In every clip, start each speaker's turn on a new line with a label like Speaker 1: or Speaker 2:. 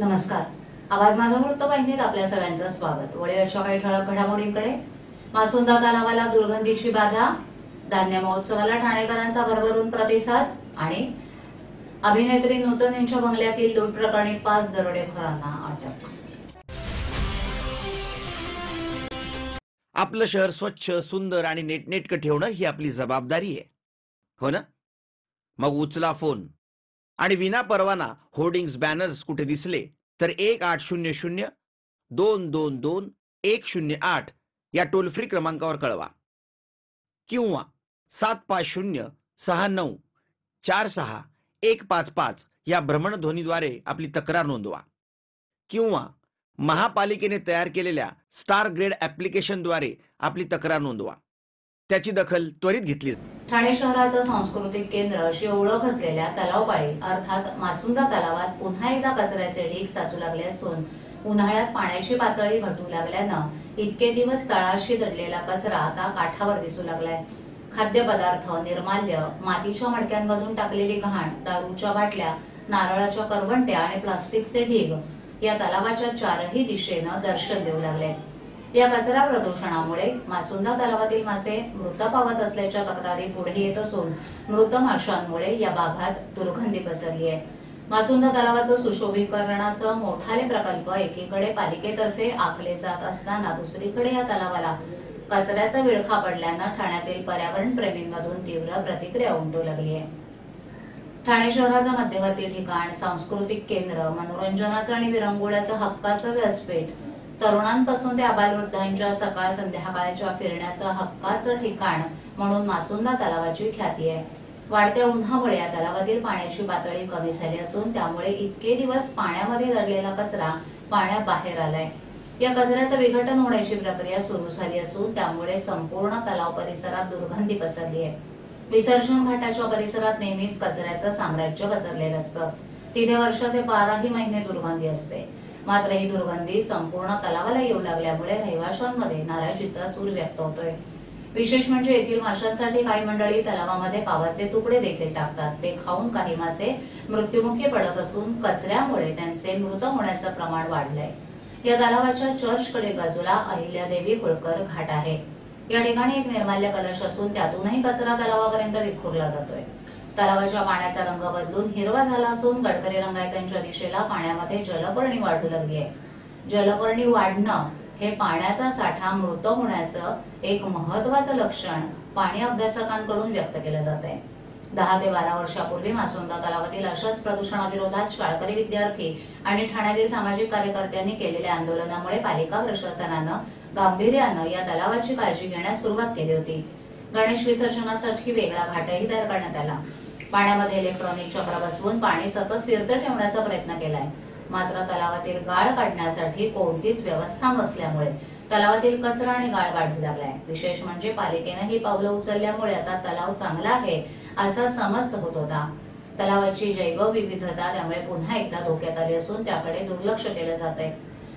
Speaker 1: नमस्कार. आवाज माझा वृत्तवाहिनीत आपल्या सगळ्यांचं स्वागत. वळीच्या काही ठळक घडामोडींकडे. मासुंदा तलावाला दुर्गंधीची बाधा, धान्य महोत्सवाला ठाणेकरांचा भरभरून प्रतिसाद आणि अभिनेत्री नूतन यांच्या बंगल्यातील लूट प्रकरणी 5 दरोडेखोरांना अटक.
Speaker 2: आपलं शहर स्वच्छ, सुंदर आणि नेटनेटकं ठेवणं ही आपली जबाबदारी आहे, हो ना? मग उचला फोन आणि विना परवाना होर्डिंग्स, बॅनर्स कुठे दिसले तर 1800-222-108 या टोल फ्री क्रमांकावर कळवा किंवा 750-6946-155 या भ्रमणध्वनीद्वारे आपली तक्रार नोंदवा किंवा महापालिकेने तयार केलेल्या स्टार ग्रेड ॲप्लिकेशनद्वारे आपली तक्रार नोंदवा. त्याची दखल त्वरित घेतली.
Speaker 1: ठाणे शहराचं सांस्कृतिक केंद्र अशी ओळख असलेल्या तलावपाळी अर्थात मासुंदा तलावात पुन्हा एकदा कचऱ्याचे ढीग साचू लागले असून उन्हाळ्यात पाण्याची पातळी घटू लागल्यानं इतके दिवस तळाशी दडलेला कचरा आता काठावर दिसू लागलाय. खाद्यपदार्थ, निर्माल्य, मातीच्या मडक्यांमधून टाकलेली घाण, दारूच्या बाटल्या, नारळाच्या करवंट्या आणि प्लास्टिकचे ढीग या तलावाच्या चारही दिशेनं दर्शन देऊ लागले. या कचरा प्रदूषणामुळे मासुंदा तलावातील मासे मृत पावत असल्याच्या तक्रारी पुढे येत असून मृत माशांमुळे या भागात दुर्गंधी पसरली आहे. मासुंदा तलावाचं सुशोभीकरणाचं मोठाले प्रकल्प एकीकडे पालिकेतर्फे आखले जात असताना दुसरीकडे या तलावाला कचऱ्याचा विळखा पडल्यानं ठाण्यातील पर्यावरण प्रेमींमधून तीव्र प्रतिक्रिया उमटू लागली आहे. ठाणे शहराचं मध्यवर्ती ठिकाण, सांस्कृतिक केंद्र, मनोरंजनाचं आणि विरंगुळ्याचं हक्काचं व्यासपीठ, तरुणांपासून ते आबालवृद्धांच्या सकाळ संध्याकाळच्या फिरण्याचं हक्काचं ठिकाण म्हणून मासुंदा तलावाची ख्याती आहे. वाढत्या उन्हामुळे या तलावातील पाण्याची पातळी कमी झाली असून त्यामुळे इतके दिवस पाण्यामध्ये दडलेला कचरा पाण्याबाहेर आलाय. या कचऱ्याचं विघटन होण्याची प्रक्रिया सुरू झाली असून त्यामुळे संपूर्ण तलाव परिसरात दुर्गंधी पसरली आहे. विसर्जन घाटाच्या परिसरात नेहमीच कचऱ्याचं साम्राज्य पसरलेलं असतं. तिथे वर्षाचे 12ही महिने दुर्गंधी असते. मात्र ही दुर्गंधी संपूर्ण तलावाला येऊ लागल्यामुळे रहिवाशांमध्ये नाराजीचा सूर व्यक्त होतोय. विशेष म्हणजे येथील माशांसाठी काही मंडळी तलावामध्ये पावाचे तुकडे देखील टाकतात. ते खाऊन काही मासे मृत्युमुखी पडत असून कचऱ्यामुळे त्यांचे मृत होण्याचं प्रमाण वाढलंय. या तलावाच्या चर्चकडे बाजूला अहिल्यादेवी होळकर घाट आहे. या ठिकाणी एक निर्माल्य कलश असून त्यातूनही कचरा तलावापर्यंत विखुरला जातोय. तलावाच्या पाण्याचा रंग बदलून हिरवा झाला असून गडकरी रंगायतांच्या दिशेला पाण्यामध्ये जलपर्णी वाढू लागली आहे. जलपर्णी वाढणं हे पाण्याचा साठा मृत होण्याचं एक महत्वाचं लक्षण पाणी अभ्यासकांकडून व्यक्त केलं जात आहे. 10 ते 12 वर्षापूर्वी मासुंदा तलावातील अशाच प्रदूषणाविरोधात शाळकरी विद्यार्थी आणि ठाण्यातील सामाजिक कार्यकर्त्यांनी केलेल्या आंदोलनामुळे पालिका प्रशासनानं गांभीर्यानं या तलावाची काळजी घेण्यास सुरुवात केली होती. गणेश विसर्जनासाठी वेगळा घाटही तयार करण्यात आला. पाण्यामध्ये इलेक्ट्रॉनिक चक्र बसवून पाणी सतत फिरतं ठेवण्याचा प्रयत्न केलाय. मात्र तलावातील गाळ काढण्यासाठी कोणतीच व्यवस्था नसल्यामुळे तलावातील कचरा आणि गाळ वाढू लागलाय. विशेष म्हणजे पालिकेनं ही पावलं उचलल्यामुळे आता तलाव चांगला आहे असा समज होत होता. तलावाची जैवविविधता त्यामुळे पुन्हा एकदा धोक्यात आली असून त्याकडे दुर्लक्ष केलं जात आहे.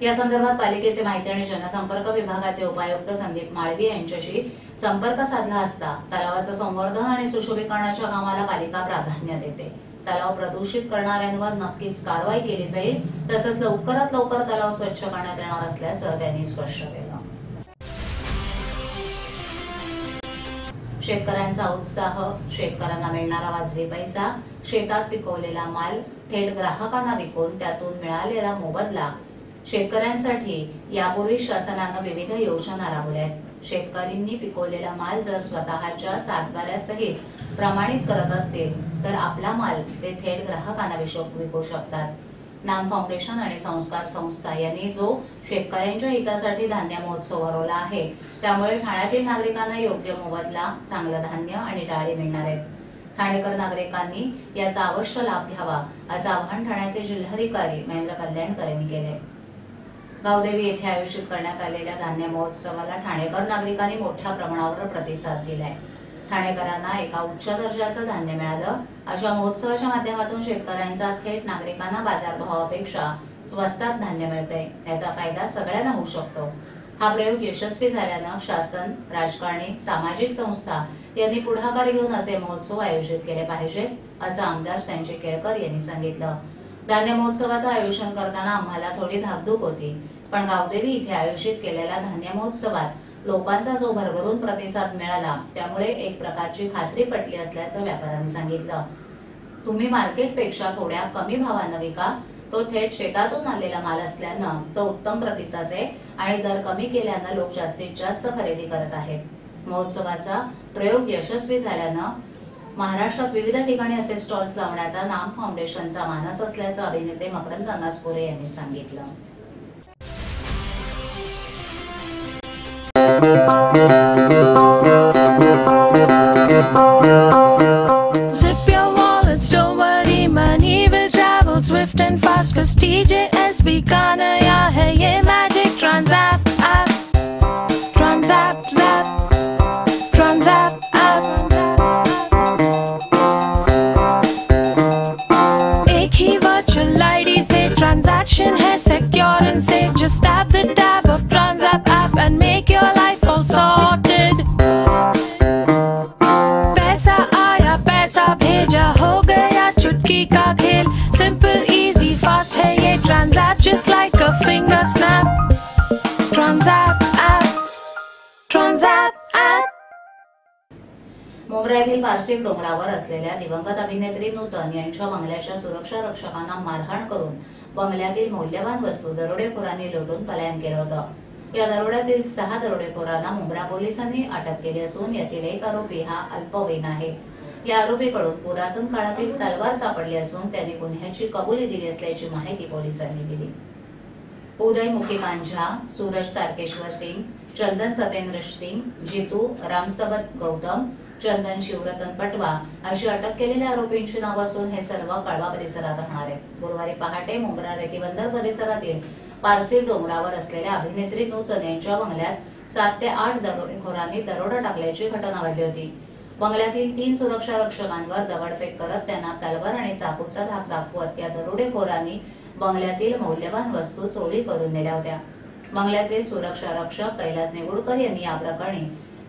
Speaker 1: या संदर्भात पालिकेचे माहिती आणि जनसंपर्क विभागाचे उपायुक्त संदीप माळवी यांच्याशी संपर्क साधला असता तलावाचं संवर्धन आणि सुशोभीकरणाच्या कामाला पालिका प्राधान्य देते. तलाव प्रदूषित करणाऱ्यांवर नक्कीच कारवाई केली जाईल. तसंच लवकरात लवकर तलाव स्वच्छ करण्यात येणार असल्याचं त्यांनी स्पष्ट केलं. शेतकऱ्यांचा उत्साह, शेतकऱ्यांना मिळणारा वाजवी पैसा, शेतात पिकवलेला माल थेट ग्राहकांना विकून त्यातून मिळालेला मोबदला. शेतकऱ्यांसाठी यापूर्वी शासनानं विविध योजना राबवल्या आहेत. शेतकऱ्यांनी पिकवलेला माल जर स्वतःच्या सातबाऱ्यासहित प्रमाणित करत असतील तर आपला माल ते थेट ग्राहकांना विकू शकतात. नाम फाउंडेशन आणि संस्कार संस्था यांनी जो शेतकऱ्यांच्या हितासाठी धान्य महोत्सव भरवला आहे त्यामुळे ठाण्यातील नागरिकांना योग्य मोबदला, चांगलं धान्य आणि डाळी मिळणार आहेत. ठाणेकर नागरिकांनी याचा अवश्य लाभ घ्यावा असं आवाहन ठाण्याचे जिल्हाधिकारी महेंद्र कल्याणकर यांनी केले. गावदेवी येथे आयोजित करण्यात आलेल्या धान्य महोत्सवाला ठाणेकर नागरिकांनी मोठ्या प्रमाणावर प्रतिसाद दिलाय. ठाणेकरांना एका उच्च दर्जाचं धान्य मिळालं. अशा महोत्सवाच्या माध्यमातून शेतकऱ्यांचा थेट नागरिकांना बाजारभावापेक्षा स्वस्तात धान्य मिळतंय. याचा फायदा सगळ्यांना होऊ शकतो. हा प्रयोग यशस्वी झाल्यानं शासन, राजकारणी, सामाजिक संस्था यांनी पुढाकार घेऊन असे महोत्सव आयोजित केले पाहिजेत असं आमदार संजय केळकर यांनी सांगितलं. धान्य महोत्सवाचं आयोजन करताना आम्हाला थोडी धाकधूक होती, पण गावदेवी इथे आयोजित केलेल्या धान्य महोत्सवात लोकांचा जो भरभरून प्रतिसाद मिळाला त्यामुळे एक प्रकारची खात्री पटली असल्याचं व्यापाऱ्यांनी सांगितलं. तुम्ही मार्केटपेक्षा थोड्या कमी भावानं विका, तो थेट शेतातून आलेला माल असल्यानं तो उत्तम प्रतीचाच आहे आणि दर कमी केल्यानं लोक जास्तीत जास्त खरेदी करत आहेत. महोत्सवाचा प्रयोग यशस्वी झाल्यानं महाराष्ट्रात विविध ठिकाणी असे स्टॉल्स लावण्याचा नाम फाउंडेशनचा मानस असल्याचं अभिनेते मकरंद अनासपुरे यांनी सांगितलं.
Speaker 3: Zip your wallets, don't worry, money will travel swift and fast. Cause TJSB का नया है ये Magic Transapp app. Transapp zap, Transapp app. एक ही virtual ID से transaction है secure and safe. Just tap the tab of Transapp app and make your life all sorted. पैसा आया पैसा भेजा हो गया चुटकी का खेल. Simple, easy, fast है ये Transapp just like a finger snap. Transapp app, Transapp app.
Speaker 1: मोगरा येथील पारसिक डोंगरावर असलेल्या दिवंगत अभिनेत्री नूतन यांच्या बंगल्याच्या सुरक्षा रक्षकांना मारहाण करून बंगल्यातील मौल्यवान वस्तू दरोडेखोरांनी लुटून पलायन केलं होतं. या दरोड्यातील 6 दरोडेखोरांना मुंब्रा पोलिसांनी अटक केली असून यातील एक आरोपी हा अल्पवयीन आहे. या आरोपीकडून पुरातन काळातील तलवार सापडली असून त्यांनी गुन्ह्याची कबुली दिली असल्याची माहिती पोलिसांनी दिली. उदय मुखिकांत झा, सूरज तारकेश्वर सिंग, चंदन सतेंद्र सिंग, जितू रामसबत गौतम, चंदन शिवरतन पटवा अशी अटक केलेल्या आरोपींची नाव असून हे सर्व कळवा परिसरात राहणार आहेत. गुरुवारी पहाटे मुंब्रा रेतीबंदर परिसरातील पारसी डोंगरावर असलेल्या अभिनेत्री नूतन यांच्या बंगल्यात 7 ते 8 दरोडेखोरांनी दरोडा टाकल्याची घटना घडली होती. बंगल्यातील 3 सुरक्षा रक्षकांवर दगडफेक करत त्यांना तलवार आणि चाकूचा धाक दाखवत या दरोडेखोरांनी बंगल्यातील मौल्यवान वस्तू चोरी करून नेल्या होत्या. बंगल्याचे सुरक्षा रक्षक कैलास निवडकर यांनी या प्रकरणी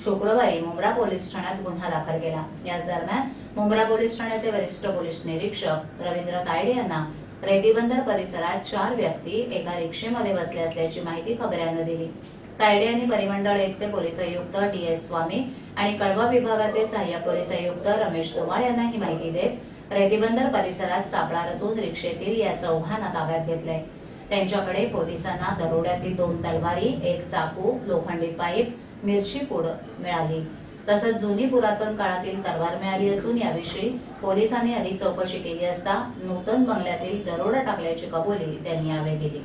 Speaker 1: शुक्रवारी मुंब्रा पोलीस ठाण्यात गुन्हा दाखल केला. याच दरम्यान मुंब्रा पोलीस ठाण्याचे वरिष्ठ पोलीस निरीक्षक रवींद्र तायडे यांना रेतीबंदर परिसरात 4 व्यक्ती एका रिक्षेमध्ये बसले असल्याची माहिती खबऱ्यांना दिली. तायडे यांनी परिमंडळ 1 चे पोलीस आयुक्त DS स्वामी आणि कळवा विभागाचे सहाय्यक पोलीस आयुक्त रमेश धुमाळ यांना ही माहिती देत रेतीबंदर परिसरात सापळा रचून रिक्षेतील या चौघांना ताब्यात घेतलंय. त्यांच्याकडे पोलिसांना दरोड्यातील 2 तलवारी, 1 चाकू, लोखंडी पाईप, मिरची पूड मिळाली. तसंच जुनी पुरातन काळातील तलवार मिळाली असून याविषयी पोलिसांनी अधिक चौकशी केली असता नूतन बंगल्यातील दरोडा टाकल्याची कबुली त्यांनी यावेळी दिली.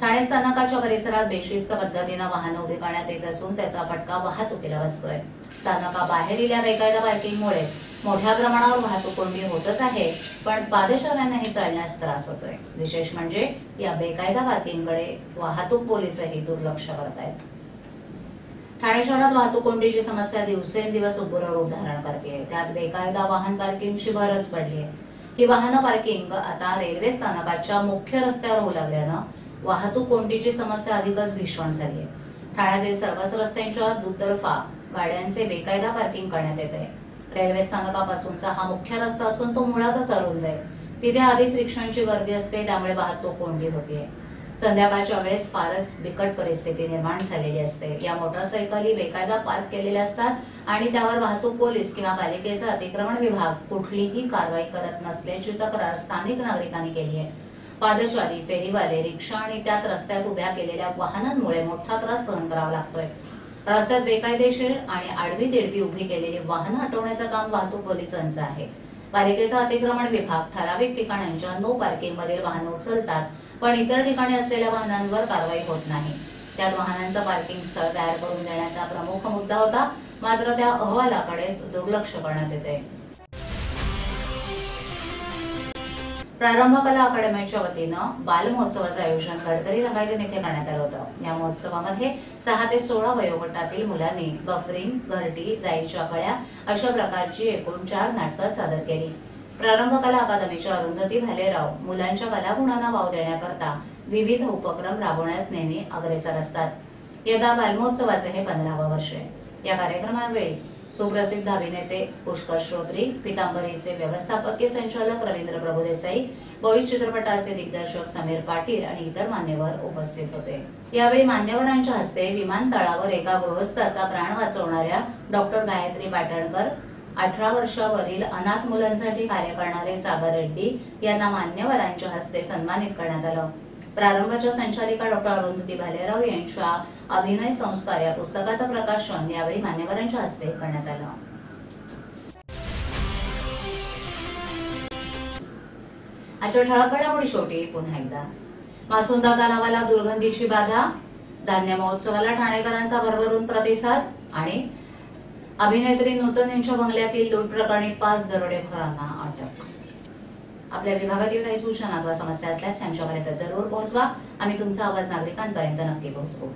Speaker 1: ठाणे स्थानकाच्या परिसरात बेशिस्त पद्धतीनं वाहनं उभी करण्यात येत असून त्याचा फटका वाहतुकीला बसतोय. स्थानकाबाहेरील या बेकायदा पार्किंगमुळे मोठ्या प्रमाणावर वाहतूक कोंडी होतच आहे, पण पादचाऱ्यांनाही चालण्यास त्रास होतोय. विशेष म्हणजे या बेकायदा पार्किंगकडे वाहतूक पोलीसही दुर्लक्ष करतायत. ठाणे शहरात वाहतूक कोंडीची समस्या दिवसेंदिवस उग्र रूप धारण करते. त्यात बेकायदा वाहन पार्किंगची भरच पडली आहे. ही वाहन पार्किंग आता रेल्वे स्थानकाच्या मुख्य रस्त्यावर होऊ लागल्यानं वाहतूक कोंडीची समस्या अधिकच भीषण झाली आहे. ठाण्यातील सर्वच रस्त्यांच्या दुतर्फा गाड्यांचे बेकायदा पार्किंग करण्यात येत आहे. रेल्वे स्थानकापासूनचा हा मुख्य रस्ता असून तो मुळातच अरुंद आहे. तिथे आधीच रिक्षांची गर्दी असते, त्यामुळे वाहतूक कोंडी होतीये. संध्याकाळच्या वेळेस फारच बिकट परिस्थिती निर्माण झालेली असते. या मोटरसायकली बेकायदा पार्क केलेल्या असतात आणि त्यावर वाहतूक पोलीस किंवा पालिकेचा अतिक्रमण विभाग कुठलीही कारवाई करत नसल्याची तक्रार स्थानिक नागरिकांनी केली आहे. पादचारी, फेरीवाले, रिक्षा आणि त्यात रस्त्यात उभ्या केलेल्या वाहनांमुळे मोठा त्रास सहन करावा लागतोय. रस्त्यात बेकायदेशीर आणि आडवी तिडवी उभी केलेली वाहनं हटवण्याचं काम वाहतूक पोलिसांचं आहे. पालिकेचा अतिक्रमण विभाग ठराविक ठिकाणांच्या नो पार्किंग मधील वाहनं उचलतात, पण इतर ठिकाणी असलेल्या वाहनांवर कारवाई होत नाही. त्यात वाहनांचं पार्किंग स्थळ तयार करून देण्याचा प्रमुख मुद्दा होता, मात्र त्या अहवालाकडेच दुर्लक्ष करण्यात येते. प्रारंभ कला अकादमीच्या वतीनं बाल महोत्सवाचं आयोजन गडकरी रंगायतन येथे करण्यात आलं होतं. या महोत्सवामध्ये 6 ते 16 वयोगटातील मुलांनी बफरिंग, घरटी, जाईच्या कळ्या अशा प्रकारची एकूण 4 नाटकं सादर केली. प्रारंभ कला अकादमीच्या अरुंधती भालेराव मुलांच्या कलागुणांना वाव देण्याकरता विविध उपक्रम राबवण्यास नेहमी अग्रेसर असतात. यंदा बालमहोत्सवाचे हे 15वे वर्ष आहे. या कार्यक्रमावेळी सुप्रसिद्ध अभिनेते पुष्कर श्रोत्री, पितांबरीचे व्यवस्थापकीय संचालक रवींद्र प्रभुदेसाई, बॉईज चित्रपटाचे दिग्दर्शक समीर पाटील आणि इतर मान्यवर उपस्थित होते। यावेळी मान्यवरांच्या हस्ते विमानतळावर एका गृहस्थाचा प्राण वाचवणाऱ्या डॉक्टर गायत्री पाटणकर, 18 वर्षावरील अनाथ मुलांसाठी कार्य करणारे सागर रेड्डी यांना मान्यवरांच्या हस्ते सन्मानित करण्यात आलं। प्रारंभच्या संचालिका डॉक्टर अरुंधती भालेराव यांच्या अभिनय संस्कार या पुस्तकाचं प्रकाशन यावेळी मान्यवरांच्या हस्ते करण्यात आलं। आजच्या ठळक घडामोडी शेवटी पुन्हा एकदा, मासुंदा तलावाला दुर्गंधीची बाधा, धान्य महोत्सवाला ठाणेकरांचा भरभरून प्रतिसाद आणि अभिनेत्री नूतन यांच्या बंगल्यातील लूट प्रकरणी 5 दरोडेखोरांना अटक। आपल्या विभागातील काही सूचना अथवा समस्या असल्यास आमच्यापर्यंत जरूर पोहोचवा। आम्ही तुमचा आवाज नागरिकांपर्यंत नक्की पोहोचवू।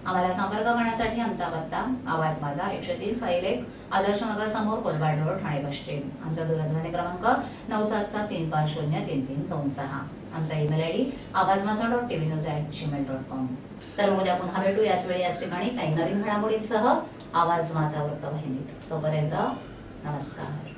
Speaker 1: आम्हाला संपर्क करण्यासाठी आमचा पत्ता आवाज माझा 103 साईल 1 आदर्श नगर समोर कोलबाड रोड ठाणे बस स्टँड। आमचा दूरध्वनी क्रमांक 9773503326। आमचा ईमेल आयडी awazmaza.tvnews@gmail.com। तर उद्या पुन्हा भेटू याच वेळी याच ठिकाणी काही नवीन घडामोडींसह आवाज माझा वृत्तवाहिनीत। तोपर्यंत नमस्कार।